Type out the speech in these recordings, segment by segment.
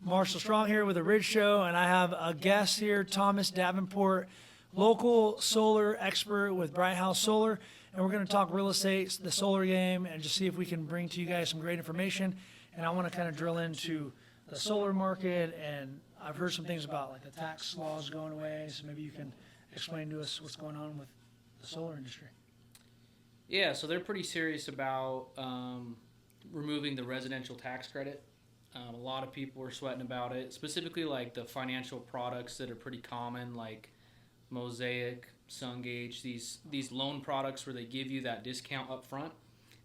Marshall Strong here with the Ridge Show, and I have a guest here, Thomas Davenport, local solar expert with Bright House Solar, and we're going to talk real estate, the solar game, and just see if we can bring to you guys some great information. And I want to kind of drill into the solar market, and I've heard some things about like the tax laws going away, so maybe you can explain to us what's going on with the solar industry. Yeah, so they're pretty serious about removing the residential tax credit. A lot of people are sweating about it, specifically like the financial products that are pretty common, like Mosaic, SunGage, these loan products where they give you that discount up front.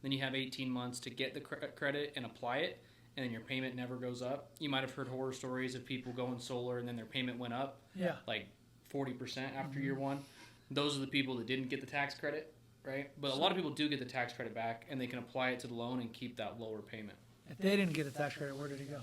Then you have 18 months to get the credit and apply it, and then your payment never goes up. You might have heard horror stories of people going solar and then their payment went up like 40% after year one. Those are the people that didn't get the tax credit, right? But a lot of people do get the tax credit back, and they can apply it to the loan and keep that lower payment. If they didn't get the tax credit, where did it go?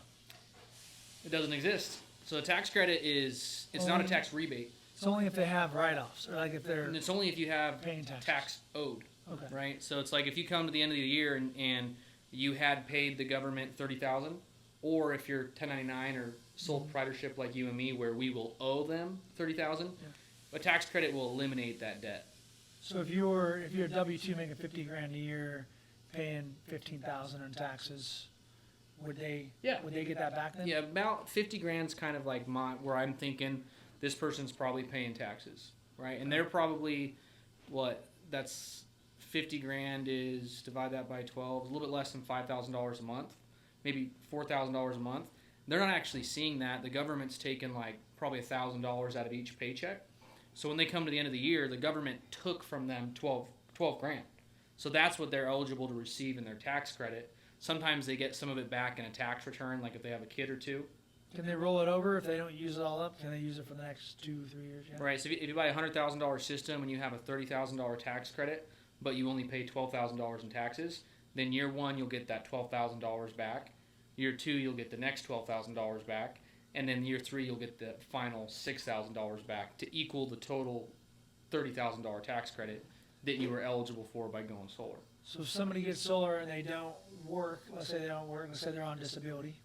It doesn't exist. So the tax credit it's not a tax rebate. It's only if they have write-offs, or like if they're And it's only if you have paying taxes. tax owed, Okay. right? So it's like if you come to the end of the year and you had paid the government $30,000, or if you're 1099 or sole proprietorship like you and me, where we will owe them $30,000, a tax credit will eliminate that debt. So if you're a W-2 making $50,000 a year, paying $15,000 in taxes, would they get that back then? Yeah, about 50 grand's kind of like where I'm thinking this person's probably paying taxes, right? And they're probably that's 50 grand is divide that by 12, a little bit less than $5,000 a month, maybe $4,000 a month. They're not actually seeing that. The government's taking like probably $1,000 out of each paycheck. So when they come to the end of the year, the government took from them 12 grand. So that's what they're eligible to receive in their tax credit. Sometimes they get some of it back in a tax return, like if they have a kid or two. Can they roll it over if they don't use it all up? Can they use it for the next 2-3 years? Yeah. Right. So if you buy a $100,000 system and you have a $30,000 tax credit, but you only pay $12,000 in taxes, then year one you'll get that $12,000 back. Year two you'll get the next $12,000 back, and then year three you'll get the final $6,000 back to equal the total $30,000 tax credit that you were eligible for by going solar. So if somebody gets solar and they don't work, let's say they don't work, let's say they're on disability,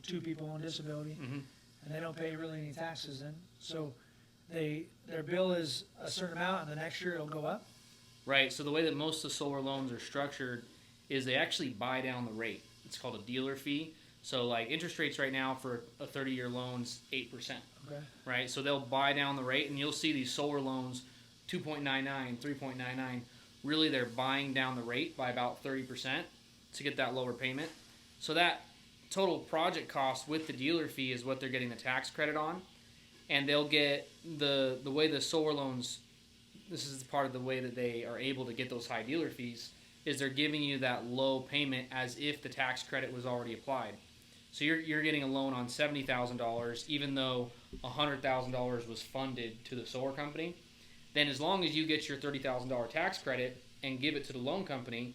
two people on disability, and they don't pay really any taxes then, so their bill is a certain amount, and the next year it'll go up? Right. So the way that most of the solar loans are structured is they actually buy down the rate. It's called a dealer fee. So like interest rates right now for a 30-year loan's 8%. Okay. Right. So they'll buy down the rate, and you'll see these solar loans 2.99, 3.99. Really, they're buying down the rate by about 30% to get that lower payment. So that total project cost with the dealer fee is what they're getting the tax credit on, and they'll get the way the solar loans. This is part of the way that they are able to get those high dealer fees, is they're giving you that low payment as if the tax credit was already applied. So you're getting a loan on $70,000, even though $100,000 was funded to the solar company. Then as long as you get your $30,000 tax credit and give it to the loan company,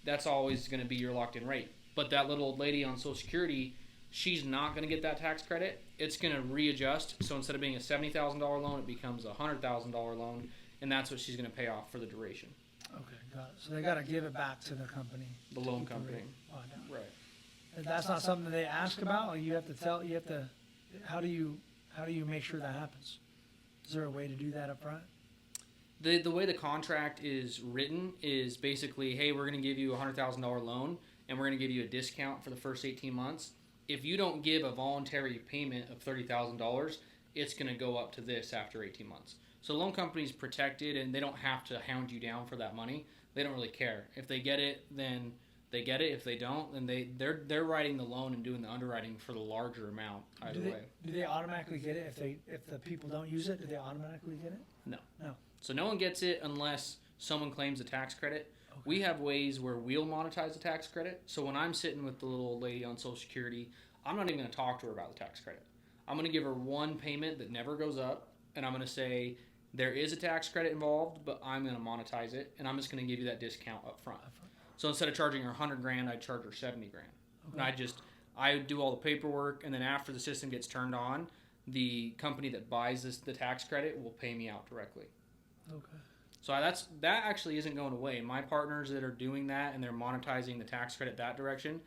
that's always going to be your locked-in rate. But that little old lady on Social Security, she's not going to get that tax credit. It's going to readjust. So instead of being a $70,000 loan, it becomes a $100,000 loan, and that's what she's going to pay off for the duration. Okay, got it. So they got to give it back to the company. The loan company. Right. And that's not something they ask about? Like how do you make sure that happens? Is there a way to do that up front? The way the contract is written is basically, hey, we're going to give you a $100,000 loan, and we're going to give you a discount for the first 18 months. If you don't give a voluntary payment of $30,000, it's going to go up to this after 18 months. So the loan company's protected, and they don't have to hound you down for that money. They don't really care. If they get it, then they get it. If they don't, then they're writing the loan and doing the underwriting for the larger amount either way. Do they automatically get it if the people don't use it? Do they automatically get it? No. No. So no one gets it unless someone claims a tax credit. Okay. We have ways where we'll monetize the tax credit. So when I'm sitting with the little old lady on Social Security, I'm not even going to talk to her about the tax credit. I'm going to give her one payment that never goes up, and I'm going to say, there is a tax credit involved, but I'm going to monetize it, and I'm just going to give you that discount up front. So instead of charging her $100,000, I'd charge her $70,000. Okay. And I do all the paperwork, and then after the system gets turned on, the company that buys the tax credit will pay me out directly. Okay. So that actually isn't going away. My partners that are doing that and they're monetizing the tax credit that direction,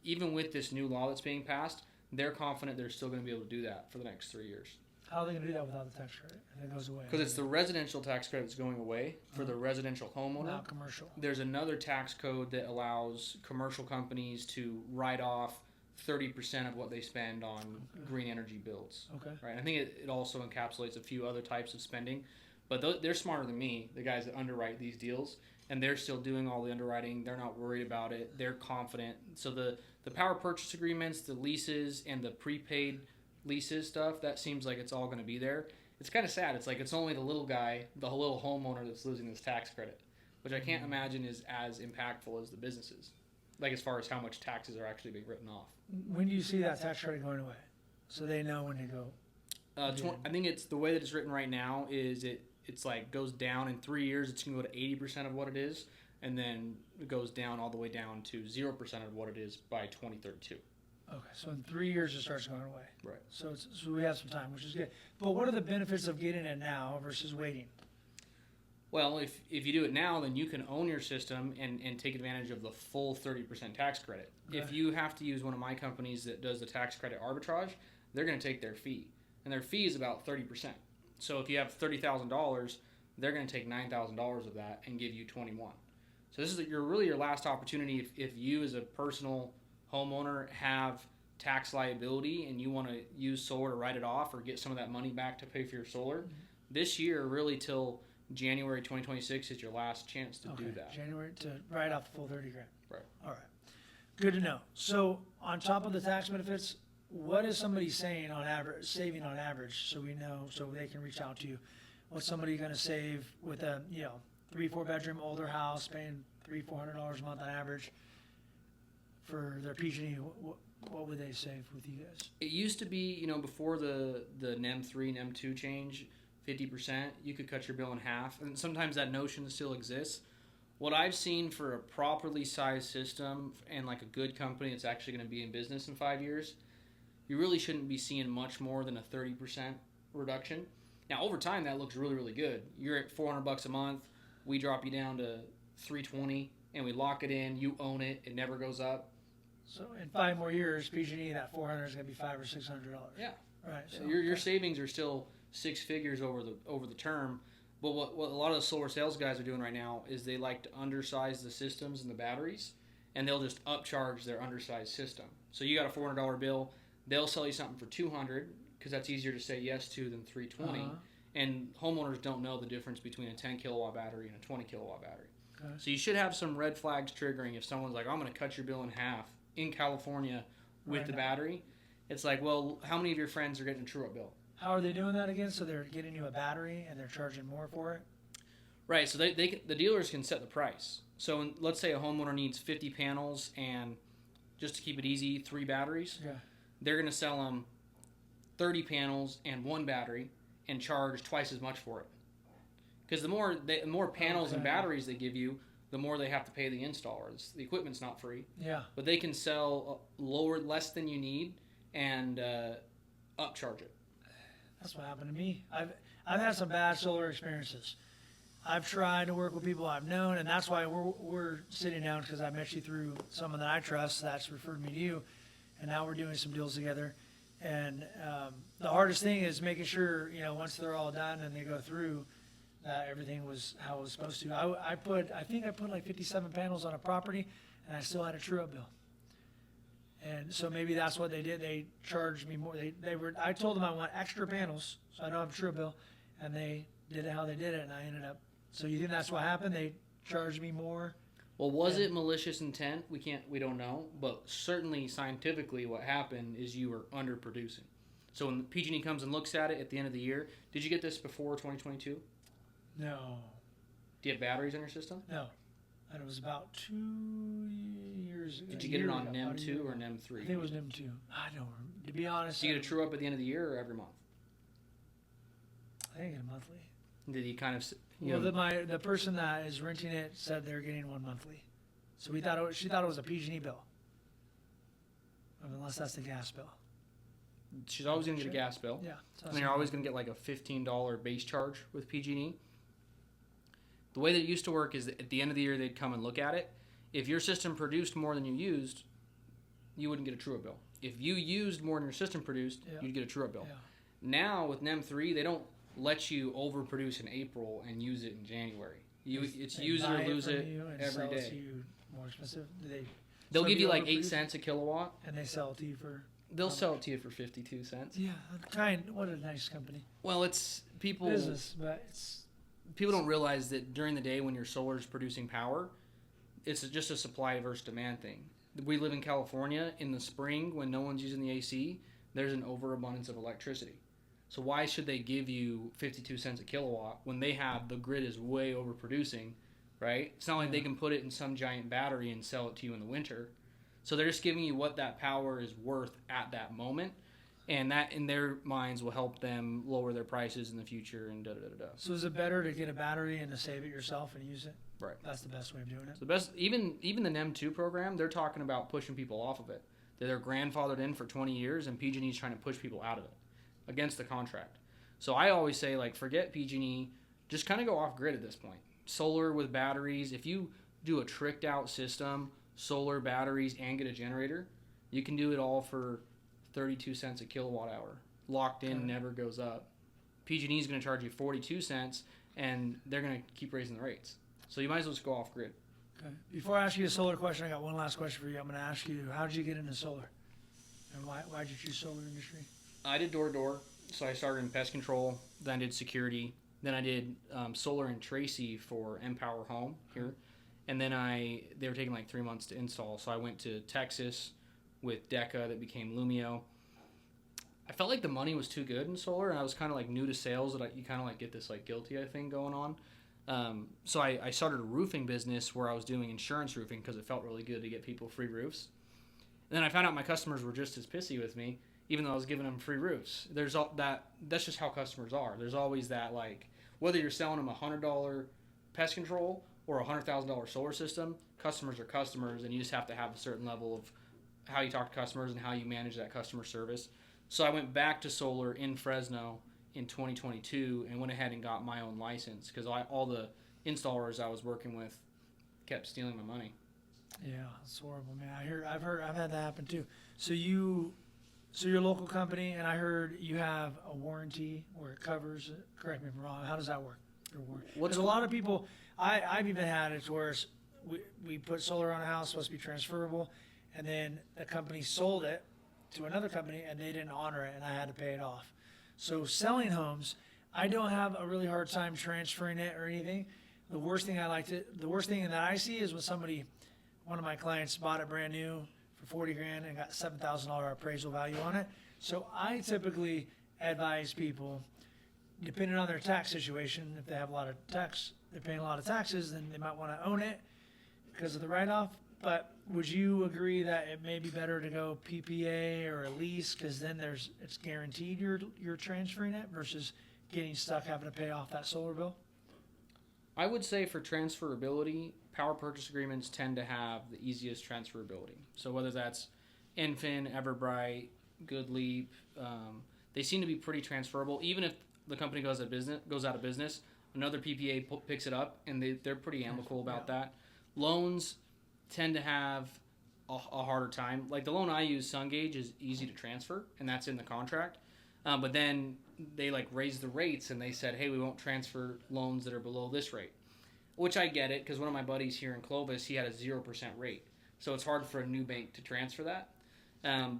even with this new law that's being passed, they're confident they're still going to be able to do that for the next 3 years. How are they going to do that without the tax credit? If it goes away. Because it's the residential tax credit that's going away for the residential homeowner. Not commercial. There's another tax code that allows commercial companies to write off 30% of what they spend on green energy builds. Okay. Right. I think it also encapsulates a few other types of spending, but they're smarter than me, the guys that underwrite these deals, and they're still doing all the underwriting. They're not worried about it. They're confident. So the power purchase agreements, the leases, and the prepaid leases stuff, that seems like it's all going to be there. It's kind of sad. It's like it's only the little guy, the little homeowner that's losing this tax credit, which I can't imagine is as impactful as the businesses, like as far as how much taxes are actually being written off. When do you see that tax credit going away? So they know when to go. I think it's the way that it's written right now is it's like goes down in 3 years. It's going to go to 80% of what it is, and then it goes down all the way down to 0% of what it is by 2032. Okay, so in 3 years it starts going away. Right. So we have some time, which is good. But what are the benefits of getting it now versus waiting? Well, if you do it now, then you can own your system and take advantage of the full 30% tax credit. Okay. If you have to use one of my companies that does the tax credit arbitrage, they're going to take their fee. And their fee is about 30%. So if you have $30,000, they're going to take $9,000 of that and give you $21,000. So this is your last opportunity if you as a personal homeowner have tax liability and you want to use solar to write it off or get some of that money back to pay for your solar. This year, really till January 2026 is your last chance to do that. January to write off the full 30 grand. Right. All right. Good to know. So on top of the tax benefits, what is somebody saying on average, saving on average, so we know, so they can reach out to you? What's somebody going to save with a 3-4 bedroom older house, paying $300-400 a month on average for their PG&E? What would they save with you guys? It used to be, before the NEM 3, NEM 2 change, 50%, you could cut your bill in half. And sometimes that notion still exists. What I've seen for a properly sized system and like a good company that's actually going to be in business in 5 years, you really shouldn't be seeing much more than a 30% reduction. Now, over time, that looks really, really good. You're at $400 a month. We drop you down to $320, and we lock it in. You own it. It never goes up. So in 5 more years, PG&E, that $400 is going to be $500 or $600. Yeah. Right. So Your savings are still 6 figures over the term. But what a lot of the solar sales guys are doing right now is they like to undersize the systems and the batteries, and they'll just upcharge their undersized system. So you got a $400 bill, they'll sell you something for $200 because that's easier to say yes to than $320. And homeowners don't know the difference between a 10 kilowatt battery and a 20 kilowatt battery. Okay. So you should have some red flags triggering if someone's like, I'm going to cut your bill in half in California with the battery. It's like, well, how many of your friends are getting a true-up bill? How are they doing that again? So they're getting you a battery and they're charging more for it? Right, so the dealers can set the price. So let's say a homeowner needs 50 panels and, just to keep it easy, 3 batteries. Yeah. They're going to sell them 30 panels and 1 battery and charge twice as much for it. Because the more panels and batteries they give you, the more they have to pay the installers. The equipment's not free. Yeah. But they can sell less than you need and upcharge it. That's what happened to me. I've had some bad solar experiences. I've tried to work with people I've known, and that's why we're sitting down, because I met you through someone that I trust that's referred me to you, and now we're doing some deals together. And the hardest thing is making sure, once they're all done and they go through, that everything was how it was supposed to. I think I put like 57 panels on a property, and I still had a true-up bill. And so maybe that's what they did. They charged me more. I told them I want extra panels, so I don't have a true bill, and they did it how they did it, and I ended up. So you think that's what happened? They charged me more. Well, was it malicious intent? We don't know, but certainly scientifically, what happened is you were underproducing. So when PG&E comes and looks at it at the end of the year, did you get this before 2022? No. Do you have batteries in your system? No. And it was about 2 years ago. Did you get it on NEM 2 or NEM 3? I think it was NEM 2. I don't remember. To be honest. Do you get a true up at the end of the year or every month? I think it's monthly. Did he kind of? The person that is renting it said they're getting one monthly, so she thought it was a PG&E bill, unless that's the gas bill. She's always going to get a gas bill. Yeah. And you're always going to get like a $15 base charge with PG&E. The way that it used to work is that at the end of the year, they'd come and look at it. If your system produced more than you used, you wouldn't get a true bill. if you used more than your system produced, Yeah. you'd get a true-up bill. Yeah. Now with NEM 3, they don't let you overproduce in April and use it in January. It's They use it buy or lose from it you and every sell it to day. you more expensive. They'll so give if you like overproduce- 8 cents a kilowatt. and they sell it to you for. They'll sell it to you for 52 cents. Yeah, what a nice company. Well, it's people Business, but it's people don't realize that during the day when your solar is producing power, it's just a supply versus demand thing. We live in California. In the spring, when no one's using the AC, there's an overabundance of electricity. So why should they give you 52 cents a kilowatt when the grid is way overproducing, right? It's not like they can put it in some giant battery and sell it to you in the winter. So they're just giving you what that power is worth at that moment, and that in their minds will help them lower their prices in the future and da da da da. So is it better to get a battery and to save it yourself and use it? Right. That's the best way of doing it. So the best, even the NEM 2 program, they're talking about pushing people off of it. They're grandfathered in for 20 years, and PG&E is trying to push people out of it against the contract. So I always say, like, forget PG&E, just kind of go off grid at this point. Solar with batteries. If you do a tricked out system, solar, batteries, and get a generator, you can do it all for 32 cents a kilowatt hour. Locked in, Okay. never goes up. PG&E is going to charge you 42 cents, and they're going to keep raising the rates. So you might as well just go off grid. Okay. Before I ask you a solar question, I got one last question for you. I'm going to ask you, how did you get into solar? And why did you choose solar industry? I did door-to-door, so I started in pest control, then I did security, then I did solar in Tracy for Empower Home here, and then they were taking like 3 months to install, so I went to Texas with Deca that became Lumio. I felt like the money was too good in solar, and I was kind of like new to sales, that you kind of like get this like guilty thing going on. So I started a roofing business where I was doing insurance roofing because it felt really good to get people free roofs. And then I found out my customers were just as pissy with me, even though I was giving them free roofs. There's all that's just how customers are. There's always that, like, whether you're selling them a $100 pest control or a $100,000 solar system, customers are customers, and you just have to have a certain level of how you talk to customers and how you manage that customer service. So I went back to solar in Fresno in 2022 and went ahead and got my own license because all the installers I was working with kept stealing my money. Yeah, it's horrible, man. I've had that happen too. So you're a local company, and I heard you have a warranty where it covers. Correct me if I'm wrong. How does that work? Your warranty? Because a lot of people, I've even had it where we put solar on a house, supposed to be transferable, and then the company sold it to another company, and they didn't honor it, and I had to pay it off. So selling homes, I don't have a really hard time transferring it or anything. The worst thing that I see is when one of my clients bought it brand new for $40,000 and got $7,000 appraisal value on it. So I typically advise people, depending on their tax situation, if they have they're paying a lot of taxes, then they might want to own it because of the write-off. But would you agree that it may be better to go PPA or a lease, because then it's guaranteed you're transferring it versus getting stuck having to pay off that solar bill? I would say for transferability, power purchase agreements tend to have the easiest transferability. So whether that's Enfin, Everbright, GoodLeap, they seem to be pretty transferable. Even if the company goes out of business, another PPA picks it up, and they're pretty amicable about that. Loans tend to have a harder time. Like the loan I use, SunGage, is easy to transfer, and that's in the contract. But then they like raised the rates, and they said, hey, we won't transfer loans that are below this rate. Which I get it, because one of my buddies here in Clovis, he had a 0% rate. So it's hard for a new bank to transfer that.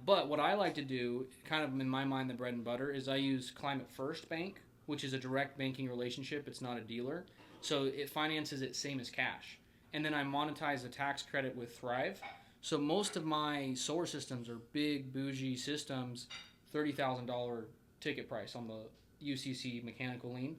But what I like to do, kind of in my mind the bread and butter, is I use Climate First Bank, which is a direct banking relationship. It's not a dealer. So it finances it same as cash. And then I monetize the tax credit with Thrive. So most of my solar systems are big, bougie systems, $30,000 ticket price on the UCC mechanical lien.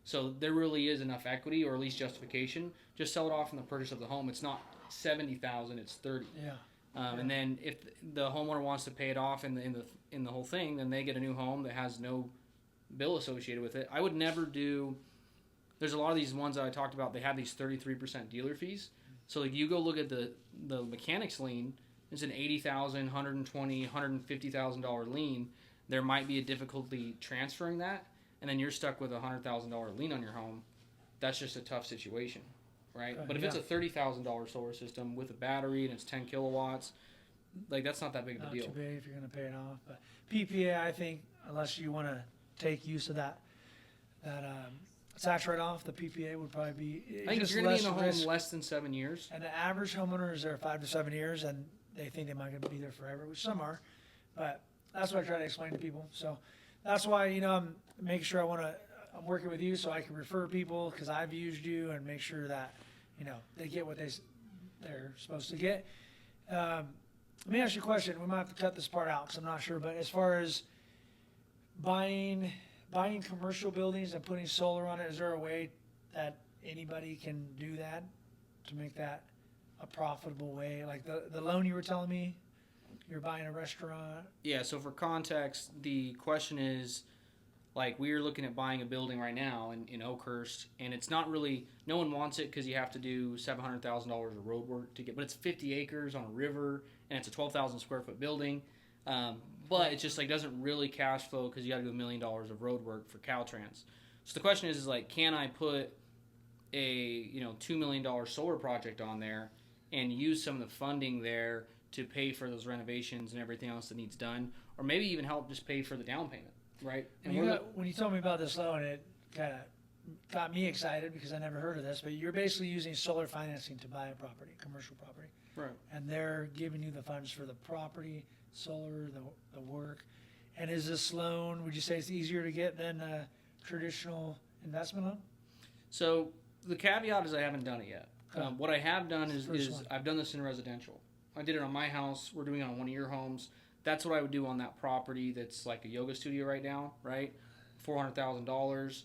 So there really is enough equity, or at least justification. Just sell it off in the purchase of the home. It's not $70,000; it's $30,000. Yeah. And then if the homeowner wants to pay it off in the whole thing, then they get a new home that has no bill associated with it. I would never do. There's a lot of these ones that I talked about. They have these 33% dealer fees. So like you go look at the mechanics lien. It's an $80,000, $120,000, $150,000 lien. There might be a difficulty transferring that, and then you're stuck with a $100,000 lien on your home. That's just a tough situation, right? But if it's a $30,000 solar system with a battery and it's 10 kilowatts, Like that's not that big of a Not deal. too big if you're going to pay it off. But PPA, I think, unless you want to take use of that tax write-off, the PPA would probably be I think if just you're going to less be in a home risk. less than 7 years, And the average homeowner is there 5 to 7 years, and they think they might be there forever, which some are. But that's what I try to explain to people. So that's why, I'm making sure I'm working with you so I can refer people because I've used you and make sure that, they get what they're supposed to get. Let me ask you a question. We might have to cut this part out because I'm not sure. But as far as buying commercial buildings and putting solar on it, is there a way that anybody can do that to make that a profitable way? Like the loan you were telling me, you're buying a restaurant. yeah. So for context, the question is, like we're looking at buying a building right now in Oakhurst, and it's not really no one wants it because you have to do $700,000 of road work to get, but it's 50 acres on a river and it's a 12,000 square foot building. But it's just like doesn't really cash flow because you got to do $1 million of road work for Caltrans. So the question is like, can I put a $2 million solar project on there and use some of the funding there to pay for those renovations and everything else that needs done, or maybe even help just pay for the down payment, right? And When you told me about this loan, it kind of got me excited because I never heard of this. But you're basically using solar financing to buy a property, commercial property, right. and they're giving you the funds for the property, solar, the work. And is this loan? Would you say it's easier to get than a traditional investment loan? So the caveat is I haven't done it yet. Okay. What I have done First is one. I've done this in residential. I did it on my house. We're doing it on one of your homes. That's what I would do on that property that's like a yoga studio right now, right? $400,000.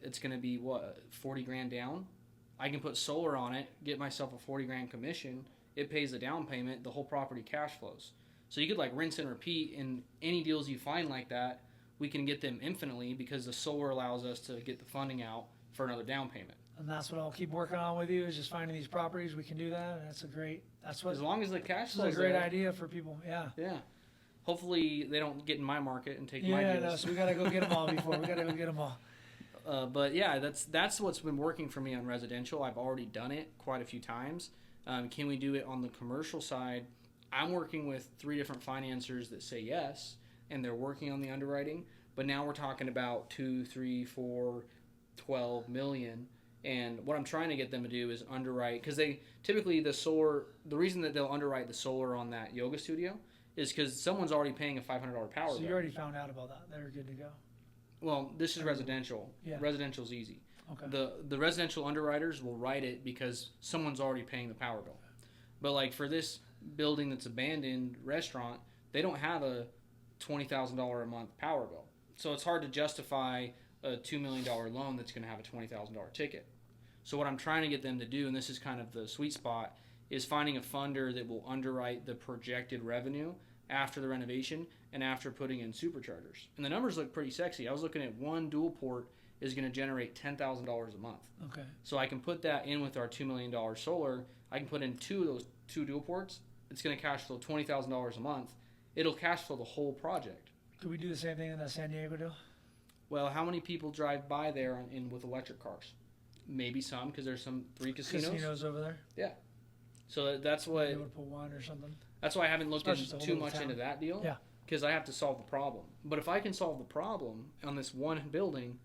It's going to be, 40 grand down? I can put solar on it, get myself a 40 grand commission. It pays the down payment. The whole property cash flows. So you could like rinse and repeat, and any deals you find like that, we can get them infinitely because the solar allows us to get the funding out for another down payment. And that's what I'll keep working on with you is just finding these properties. We can do that. And that's what As long as the cash this flow is a great there, idea for people. Yeah. yeah. Hopefully they don't get in my market and take my Yeah, deals. no, so we got to go get them all before. We got to go get them all. But yeah, that's what's been working for me on residential. I've already done it quite a few times. Can we do it on the commercial side? I'm working with 3 different financiers that say yes, and they're working on the underwriting. But now we're talking about 2, 3, 4, 12 million. And what I'm trying to get them to do is underwrite, because they typically the reason that they'll underwrite the solar on that yoga studio is because someone's already paying a $500 power So bill. you already found out about that. They're good to go. Well, this is residential. Yeah. Residential's easy. Okay. The residential underwriters will write it because someone's already paying the power bill. But like for this building that's abandoned restaurant, they don't have a $20,000 a month power bill. So it's hard to justify a $2 million loan that's going to have a $20,000 ticket. So what I'm trying to get them to do, and this is kind of the sweet spot, is finding a funder that will underwrite the projected revenue after the renovation and after putting in superchargers. And the numbers look pretty sexy. I was looking at one dual port is going to generate $10,000 a month. Okay. So I can put that in with our $2 million solar. I can put in 2 of those 2 dual ports. It's going to cash flow $20,000 a month. It'll cash flow the whole project. Could we do the same thing in the San Diego deal? Well, how many people drive by there with electric cars? Maybe some, because there's 3 casinos. Casinos over there. So that's what. They would put one or something. That's why I haven't looked Especially it's a too little much town. into that deal. Yeah. Because I have to solve the problem. But if I can solve the problem on this one building,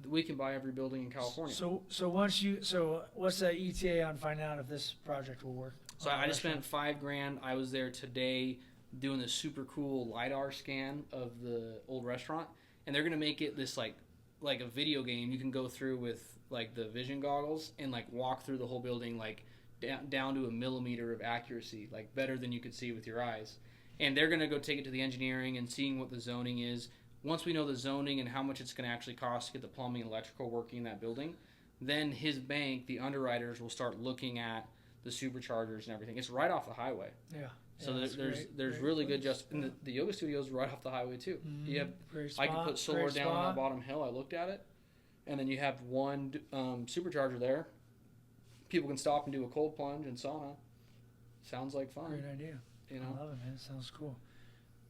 we can buy every building in California. So what's the ETA on finding out if this project will work? So I just spent $5,000. I was there today doing this super cool LiDAR scan of the old restaurant, and they're gonna make it this like a video game. You can go through with like the vision goggles and like walk through the whole building like down to a millimeter of accuracy, like better than you could see with your eyes. And they're gonna go take it to the engineering and seeing what the zoning is. Once we know the zoning and how much it's gonna actually cost to get the plumbing and electrical working in that building, then his bank, the underwriters, will start looking at the superchargers and everything. It's right off the highway. Yeah. So that's there's great really good place. and the yoga studio is right off the highway too. You have Great I could spot, put solar great down on spot. that bottom hill. I looked at it, and then you have one supercharger there. People can stop and do a cold plunge and sauna. Sounds like fun, Great idea. you I know. love it, man. It sounds cool.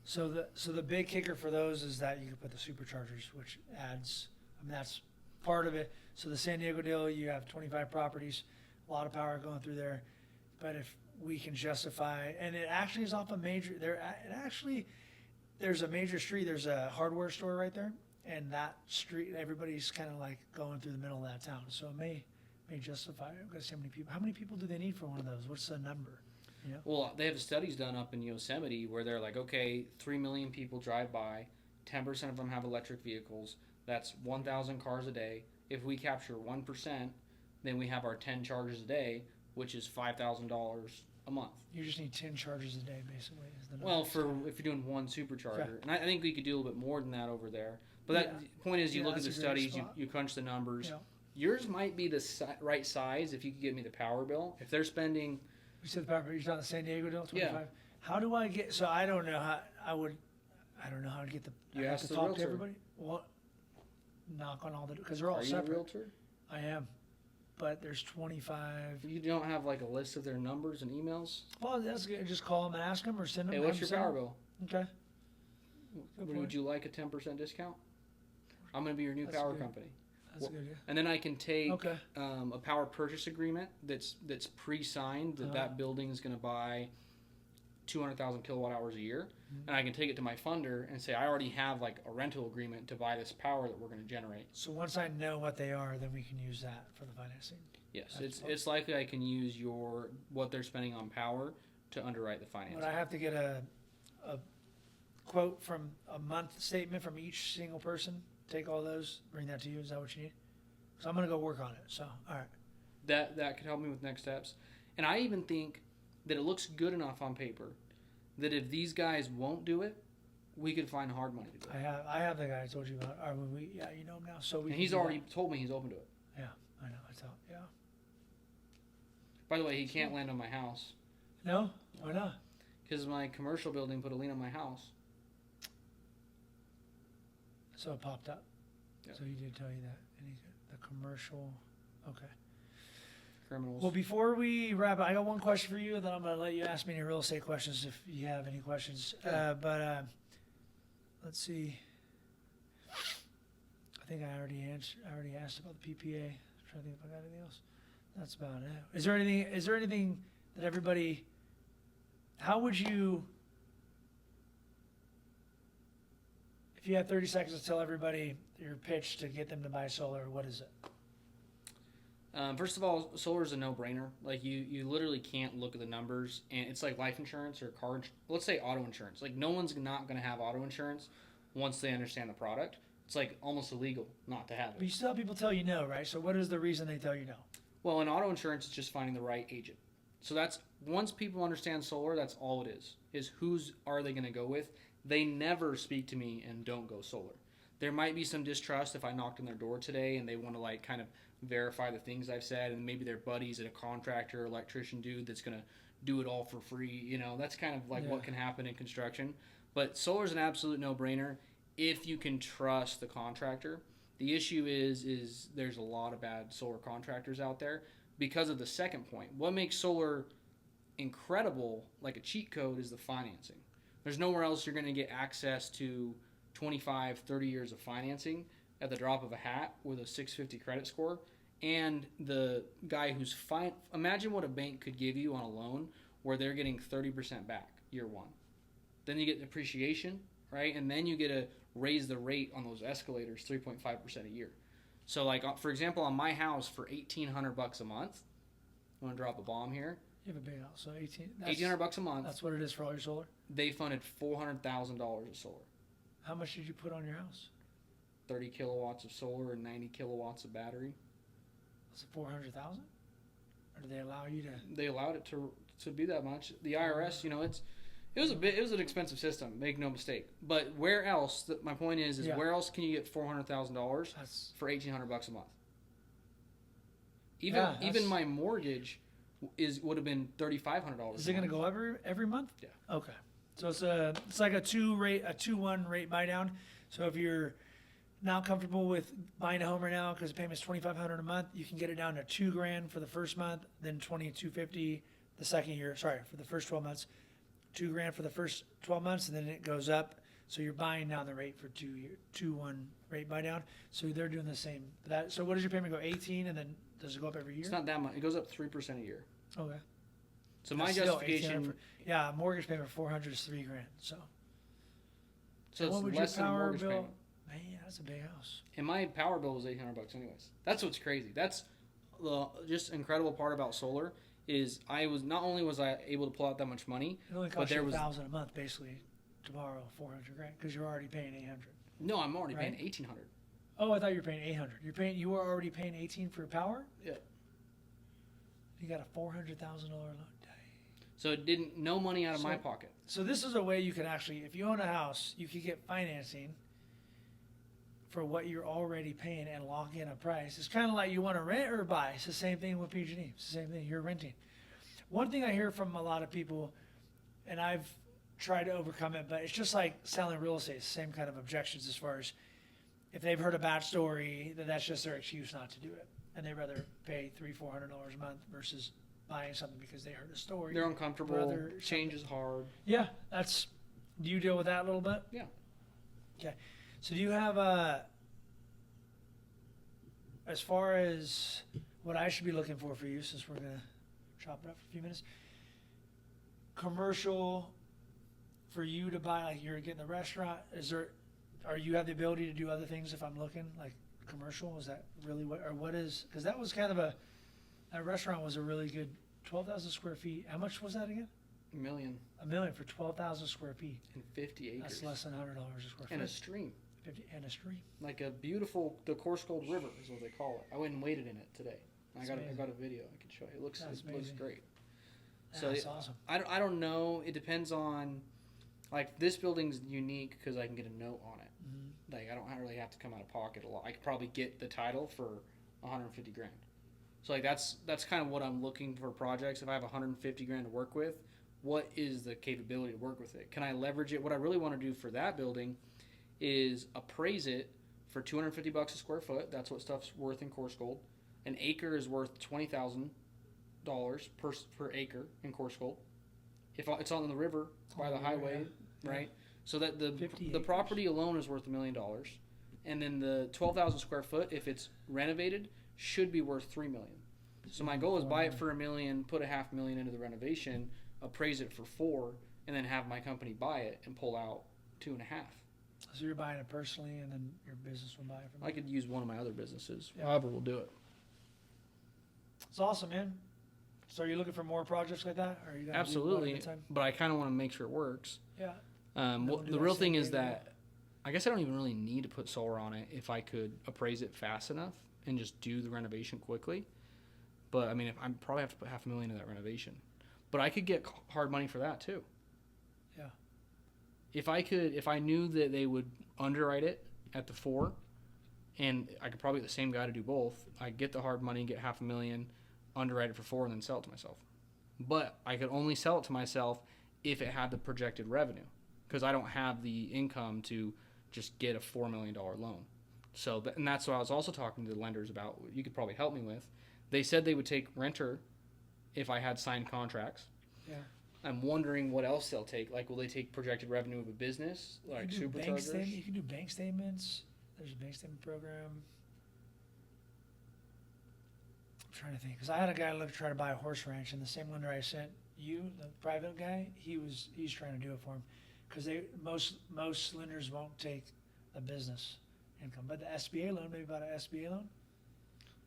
So the big kicker for those is that you can put the superchargers, which adds. I mean, that's part of it. So the San Diego deal, you have 25 properties, a lot of power going through there. But if we can justify, and it actually is off a major, there's a major street, there's a hardware store right there, and that street, everybody's kind of like going through the middle of that town, so it may justify it, because how many people do they need for one of those? What's the number? You know? Well, they have studies done up in Yosemite where they're like, okay, 3 million people drive by, 10% of them have electric vehicles. That's 1,000 cars a day. If we capture 1%, then we have our 10 charges a day, which is $5,000 a month. You just need 10 charges a day, basically. Is the number. Well, if you're doing one supercharger, Okay. and I think we could do a little bit more than that over there. But that point is, you look at that's the a great studies, spot. you crunch the numbers. Yeah. Yours might be the right size if you could get me the power bill. If they're spending, You said the power, you're talking the San Diego deal, 25? Yeah. How do I get, so I don't know how, I don't know how to get the, You I have ask to the talk realtor. to everybody? What? Knock on all the, because they're all are you a separate. realtor? I am, but there's 25. You don't have like a list of their numbers and emails. Well, that's good. Just call them and ask them, or send them. Hey, what's your power bill? Okay. Would point. you like a 10% discount? I'm going to be your new That's power good. company, That's good. and then I can take Okay. a power purchase agreement that's pre-signed that Uh-huh. that building is going to buy 200,000 kilowatt hours a year, Mm-hmm. and I can take it to my funder and say I already have like a rental agreement to buy this power that we're going to generate. So once I know what they are, then we can use that for the financing. Yes, That's it's likely I can use what they're spending on power to underwrite the Would financing. I have to get a quote from a month statement from each single person? Take all those, bring that to you. Is that what you need? So I'm gonna go work on it. So all right. That could help me with next steps, and I even think that it looks good enough on paper that if these guys won't do it, we could find hard money to do it. I have the guy I told you about. Yeah, you know him now. So we. And can he's do already told me he's open to it. that. Yeah, I know. I tell. Yeah. By the way, he can't land on my house No, why not? because my commercial building put a lien on my house. So it popped up. Yeah. So he did tell you that. And the commercial. Okay. Criminals. Well, before we wrap up, I got one question for you, and then I'm going to let you ask me any real estate questions if you have any questions. Sure. Let's see. I think I already asked about the PPA. I'm trying to think if I got anything else. That's about it. Is there anything that everybody? How would you? If you had 30 seconds to tell everybody your pitch to get them to buy solar, what is it? First of all, solar is a no-brainer. Like you literally can't look at the numbers, and it's like life insurance or let's say auto insurance. Like no one's not going to have auto insurance once they understand the product. It's like almost illegal not to have But you it. still have people tell you no, right? So what is the reason they tell you no? Well, in auto insurance, it's just finding the right agent. So that's once people understand solar, that's all it is. Is who's are they going to go with? They never speak to me and don't go solar. There might be some distrust if I knocked on their door today and they want to like kind of verify the things I've said, and maybe their buddies at a contractor, electrician dude that's going to do it all for free. You know, that's kind of like what can happen in construction. But solar is an absolute no-brainer if you can trust the contractor. The issue is there's a lot of bad solar contractors out there because of the second point. What makes solar incredible, like a cheat code, is the financing. There's nowhere else you're going to get access to 25, 30 years of financing at the drop of a hat with a 650 credit score. And the guy who's fine, imagine what a bank could give you on a loan where they're getting 30% back year one. Then you get depreciation, right? And then you get to raise the rate on those escalators 3.5% a year. So like, for example, on my house for $1,800 a month, I'm going to drop a bomb here. You have a big house, so 18. $1,800 a month. That's what it is for all your solar. They funded $400,000 of solar. How much did you put on your house? 30 kilowatts of solar and 90 kilowatts of battery. Was it 400,000? Or did they allow you to? They allowed it to be that much. The IRS, you know, it was an expensive system. Make no mistake. But where else? My point is Yeah. where else can you get $400,000 That's for $1,800 a month? Yeah, Even my mortgage would have been $3,500. is it going to go every month? Yeah. Okay. So it's like a 2-1 rate buy down. So if you're not comfortable with buying a home right now because the payment's $2,500 a month, you can get it down to $2,000 for the first month, then $2,250 the second year. Sorry, for the first 12 months, $2,000 for the first 12 months, and then it goes up. So you're buying down the rate for 2-1 rate buy down. So they're doing the same. So what does your payment go? 18, and then does it go up every year? It's not that much. It goes up 3% a year. Okay. So my That's still justification, 1,800 yeah, mortgage payment for 400 is $3,000. So, so what it's would your less than a power mortgage bill? payment. Man, that's a big house. And my power bill was $800 anyways. That's what's crazy. That's the just incredible part about solar is I was not only was I able to pull out that much money. It only But costs there you was- $1,000 a month basically to borrow 400 grand because you're already paying 800. No, I'm already Right. paying $1,800. Oh, I thought you were paying 800. You were already paying 18 for power. Yeah. You got a $400,000 loan. So it didn't no money out of my So- pocket. So this is a way you could actually, if you own a house, you could get financing for what you're already paying and lock in a price. It's kind of like you want to rent or buy. It's the same thing with PG&E. It's the same thing. You're renting. One thing I hear from a lot of people, and I've tried to overcome it, but it's just like selling real estate. It's the same kind of objections as far as if they've heard a bad story, then that's just their excuse not to do it, and they'd rather pay $300-400 a month versus buying something because they heard a story. They're uncomfortable. Brother, Change is hard. Yeah, that's. Do you deal with that a little bit? Yeah. Okay. So do you have as far as what I should be looking for you, since we're gonna chop it up for a few minutes, commercial for you to buy, like you're getting the restaurant. Are you have the ability to do other things if I'm looking like commercial? Is that really what, or what is? Because that was kind of that restaurant was a really good 12,000 square feet. How much was that again? $1 million $1 million for 12,000 square feet. and 50 acres. That's less than $100 a square And a foot. stream. 50 and a stream. Like a beautiful, the Coarse Gold River is what they call it. I went and waded in it today. That's I amazing. got a video I can show you. It looks That's great. So So that's awesome. I don't know. It depends on, like this building's unique because I can get a note on it. Mhm. Like I don't really have to come out of pocket a lot. I could probably get the title for 150 grand. So like that's kind of what I'm looking for projects. If I have 150 grand to work with, what is the capability to work with it? Can I leverage it? What I really want to do for that building is appraise it for $250 a square foot. That's what stuff's worth in Coarse Gold. An acre is worth $20,000 per acre in Coarse Gold. If it's on the river by the highway, Yeah. right? So that 50 the acres. property alone is worth $1 million, and then the 12,000 square foot, if it's renovated, should be worth $3 million. So my goal is buy it for $1 million, put $500,000 into the renovation, appraise it for $4 million, and then have my company buy it and pull out $2.5 million. So you're buying it personally, and then your business will buy it from I you. could use one of my other businesses. Yeah. However, we'll do it. It's awesome, man. So are you looking for more projects like that, or are you gonna do one Absolutely, at a time? but I kind of want to make sure it works. Yeah. Well, Don't do the that real same thing is thing again. that I guess I don't even really need to put solar on it if I could appraise it fast enough and just do the renovation quickly. But I mean, if I'm probably have to put $500,000 into that renovation, but I could get hard money for that too. Yeah. If I knew that they would underwrite it at the 4, and I could probably get the same guy to do both, I get the hard money, get $500,000, underwrite it for 4, and then sell it to myself. But I could only sell it to myself if it had the projected revenue, because I don't have the income to just get a $4 million loan. So, and that's what I was also talking to the lenders about. You could probably help me with. They said they would take renter if I had signed contracts. Yeah. I'm wondering what else they'll take. Like, will they take projected revenue of a business, like You can do bank statement- superchargers? You can do bank statements. There's a bank statement program. I'm trying to think, because I had a guy look try to buy a horse ranch, and the same lender I sent you, the private guy, he's trying to do it for him, because most lenders won't take a business income, but the SBA loan, maybe about an SBA loan.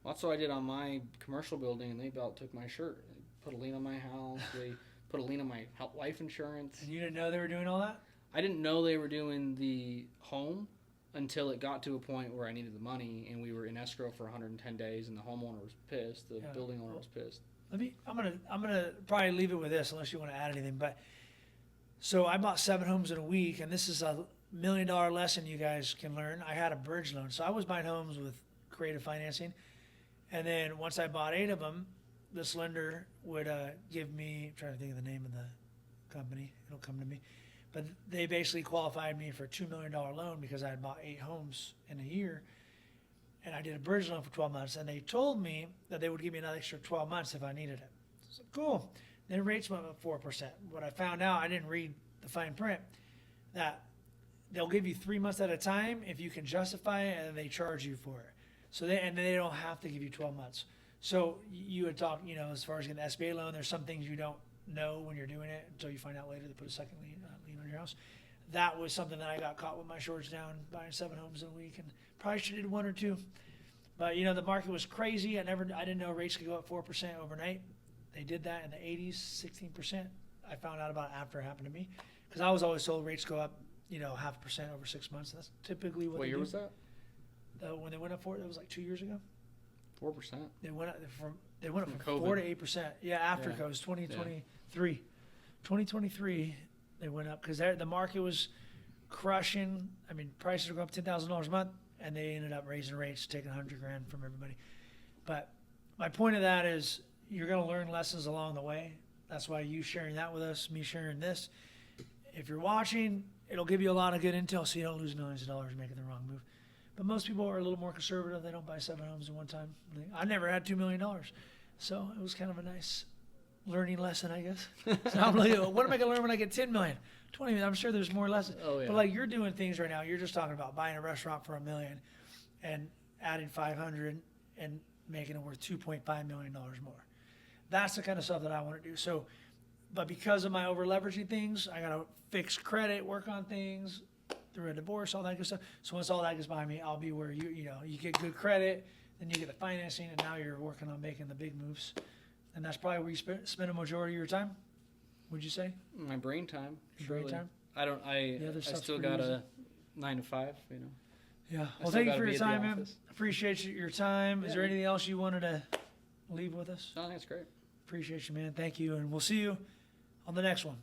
Well, that's what I did on my commercial building, and they about took my shirt. They put a lien on my house. They put a lien on my life insurance. And you didn't know they were doing all that? I didn't know they were doing the home until it got to a point where I needed the money, and we were in escrow for 110 days, and the homeowner was pissed. The Yeah. building owner was pissed. I'm gonna probably leave it with this unless you want to add anything. But so I bought 7 homes in a week, and this is a $1 million lesson you guys can learn. I had a bridge loan, so I was buying homes with creative financing, and then once I bought 8 of them, this lender would give me. I'm trying to think of the name of the company. It'll come to me, but they basically qualified me for a $2 million loan because I had bought 8 homes in a year. And I did a bridge loan for 12 months, and they told me that they would give me another extra 12 months if I needed it. So cool. Then rates went up 4%. What I found out, I didn't read the fine print, that they'll give you 3 months at a time if you can justify it, and they charge you for it. So they don't have to give you 12 months. So you had talked, as far as getting the SBA loan, there's some things you don't know when you're doing it until you find out later they put a second lien on your house. That was something that I got caught with my shorts down, buying 7 homes in a week, and probably should have did 1 or 2. But the market was crazy. I didn't know rates could go up 4% overnight. They did that in the 80s, 16%. I found out about it after it happened to me, because I was always told rates go up, 0.5% over 6 months. That's typically what What they year do. was that? When they went up it was like 2 years ago. 4%. They went up from From 4 COVID. to 8%. Yeah, after Yeah. COVID, it was 2023. 2023, they went up because the market was crushing. I mean, prices were going up $10,000 a month, and they ended up raising rates, taking $100,000 from everybody. But my point of that is, you're going to learn lessons along the way. That's why you sharing that with us, me sharing this. If you're watching, it'll give you a lot of good intel, so you don't lose millions of dollars making the wrong move. But most people are a little more conservative. They don't buy 7 homes at one time. I never had $2 million. So it was kind of a nice learning lesson, I guess. So I'm like, what am I going to learn when I get 10 million? 20 million? I'm sure there's more lessons. Oh, yeah. But like, you're doing things right now. You're just talking about buying a restaurant for $1 million and adding 500 and making it worth $2.5 million more. That's the kind of stuff that I want to do. So, but because of my over leveraging things, I got to fix credit, work on things through a divorce, all that good stuff. So once all that gets behind me, I'll be where you get good credit, then you get the financing, and now you're working on making the big moves. And that's probably where you spend a majority of your time, would you say? My brain time. Your brain surely. time? I other I stuff's still pretty got easy. a 9 to 5. Yeah. still Well, thank you gotta for be your at the time, man. office. Appreciate your time. Is Yeah, there man. anything else you wanted to leave with us? No, that's great. Appreciate you, man. Thank you. And we'll see you on the next one.